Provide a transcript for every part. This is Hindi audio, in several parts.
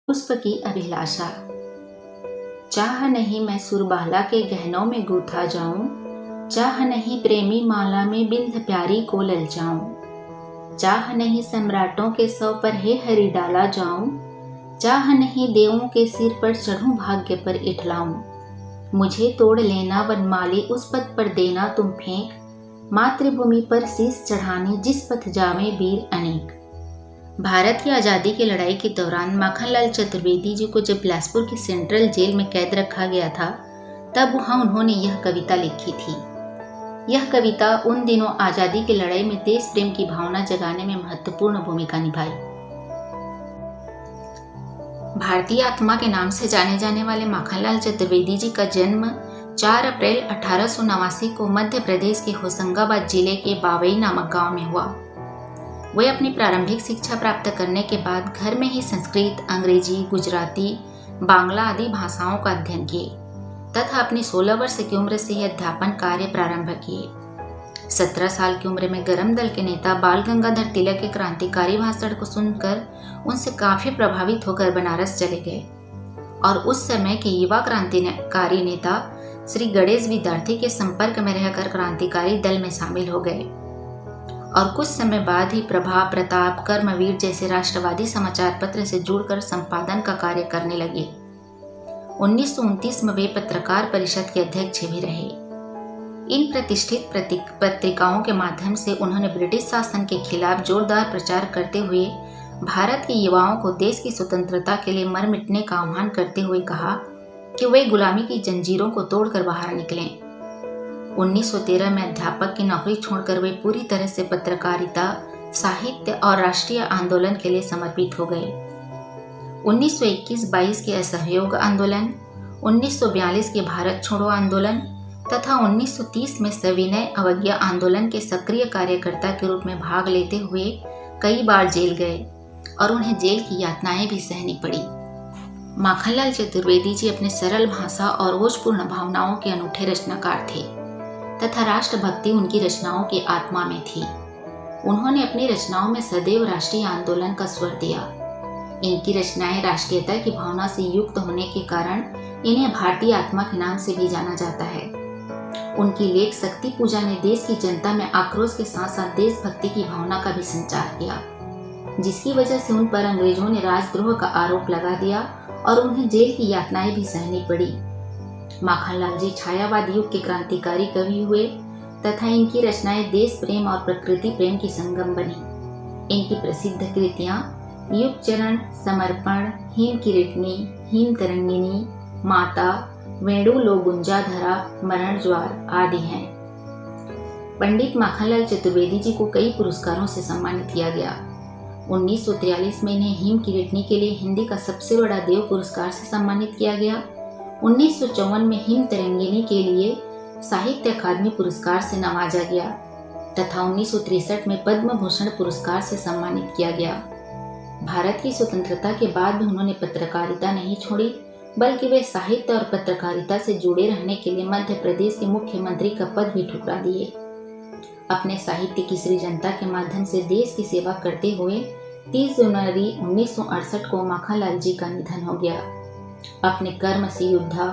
पुष्प की अभिलाषा। चाह नहीं मैं सुरबाला के गहनों में गूथा जाऊं, चाह नहीं प्रेमी माला में बिंध प्यारी को ललचाऊं, चाह नहीं सम्राटों के सौ पर हे हरि डाला जाऊं, चाह नहीं देवों के सिर पर चढ़ूं भाग्य पर इठलाऊं। मुझे तोड़ लेना वनमाली उस पथ पर देना तुम फेंक, मातृभूमि पर शीश चढ़ाने जिस पथ जावे वीर अनेक। भारत की आज़ादी की लड़ाई के दौरान माखनलाल चतुर्वेदी जी को जब बिलासपुर की सेंट्रल जेल में कैद रखा गया था, तब वहाँ उन्होंने यह कविता लिखी थी। यह कविता उन दिनों आज़ादी की लड़ाई में देश प्रेम की भावना जगाने में महत्वपूर्ण भूमिका निभाई। भारतीय आत्मा के नाम से जाने जाने वाले माखनलाल चतुर्वेदी जी का जन्म 4 अप्रैल 1889 को मध्य प्रदेश के होशंगाबाद जिले के बावई नामक गांव में हुआ। वे अपनी प्रारंभिक शिक्षा प्राप्त करने के बाद घर में ही संस्कृत, अंग्रेजी, गुजराती, बांग्ला आदि भाषाओं का अध्ययन किए तथा अपनी 16 वर्ष की उम्र से ही अध्यापन कार्य प्रारंभ किए। 17 साल की उम्र में गरम दल के नेता बाल गंगाधर तिलक के क्रांतिकारी भाषण को सुनकर उनसे काफी प्रभावित होकर बनारस चले गए और उस समय के युवा क्रांतिकारी नेता श्री गणेश विद्यार्थी के संपर्क में रहकर क्रांतिकारी दल में शामिल हो गए और कुछ समय बाद ही प्रभा, प्रताप, कर्मवीर जैसे राष्ट्रवादी समाचार पत्र से जुड़कर संपादन का कार्य करने लगे। 1929 में वे पत्रकार परिषद के अध्यक्ष भी रहे। इन प्रतिष्ठित पत्रिकाओं के माध्यम से उन्होंने ब्रिटिश शासन के खिलाफ जोरदार प्रचार करते हुए भारत के युवाओं को देश की स्वतंत्रता के लिए मर मिटने का आह्वान करते हुए कहा कि वे गुलामी की जंजीरों को तोड़कर बाहर निकलें। 1913 में अध्यापक की नौकरी छोड़कर वे पूरी तरह से पत्रकारिता, साहित्य और राष्ट्रीय आंदोलन के लिए समर्पित हो गए। 1921-22 के असहयोग आंदोलन, 1942 के भारत छोड़ो आंदोलन तथा 1930 में सविनय अवज्ञा आंदोलन के सक्रिय कार्यकर्ता के रूप में भाग लेते हुए कई बार जेल गए और उन्हें जेल की यातनाएं भी सहनी पड़ी। माखनलाल चतुर्वेदी जी अपने सरल भाषा और ओजपूर्ण भावनाओं के अनूठे रचनाकार थे तथा राष्ट्रभक्ति उनकी रचनाओं की आत्मा में थी। उन्होंने अपनी रचनाओं में सदैव राष्ट्रीय आंदोलन का स्वर दिया। इनकी रचनाएं राष्ट्रीयता की भावना से युक्त होने के कारण इन्हें भारतीय आत्मा के नाम से भी जाना जाता है। उनकी लेख शक्ति पूजा ने देश की जनता में आक्रोश के साथ साथ देशभक्ति की भावना का भी संचार किया, जिसकी वजह से उन पर अंग्रेजों ने राजद्रोह का आरोप लगा दिया और उन्हें जेल की यातनाएं भी सहनी पड़ी। माखनलाल जी छायावाद युग के क्रांतिकारी कवि हुए तथा इनकी रचनाएं देश प्रेम और प्रकृति प्रेम की संगम बनी। इनकी प्रसिद्ध कृतियां युग चरण, समर्पण, हिम किरीटनी, हिम तरंगिनी, माता, वेणु लो गुंजाधरा, मरण ज्वार आदि हैं। पंडित माखनलाल चतुर्वेदी जी को कई पुरस्कारों से सम्मानित किया गया। 1943 में इन्हें हिम किरीटनी के लिए हिंदी का सबसे बड़ा देव पुरस्कार से सम्मानित किया गया। 1954 में हिम तरंगिनी के लिए साहित्य अकादमी पुरस्कार से नवाजा गया तथा 1963 में पद्म भूषण पुरस्कार से सम्मानित किया गया। भारत की स्वतंत्रता के बाद भी उन्होंने पत्रकारिता नहीं छोड़ी, बल्कि वे साहित्य और पत्रकारिता से जुड़े रहने के लिए मध्य प्रदेश के मुख्यमंत्री का पद भी ठुकरा दिए। अपने साहित्य की सृजनता के माध्यम से देश की सेवा करते हुए 30 जनवरी 1968 को माखनलाल जी का निधन हो गया। अपने कर्म से योद्धा,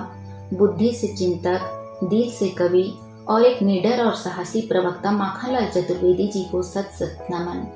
बुद्धि से चिंतक, दिल से कवि और एक निडर और साहसी प्रवक्ता माखनलाल चतुर्वेदी जी को सत सत नमन।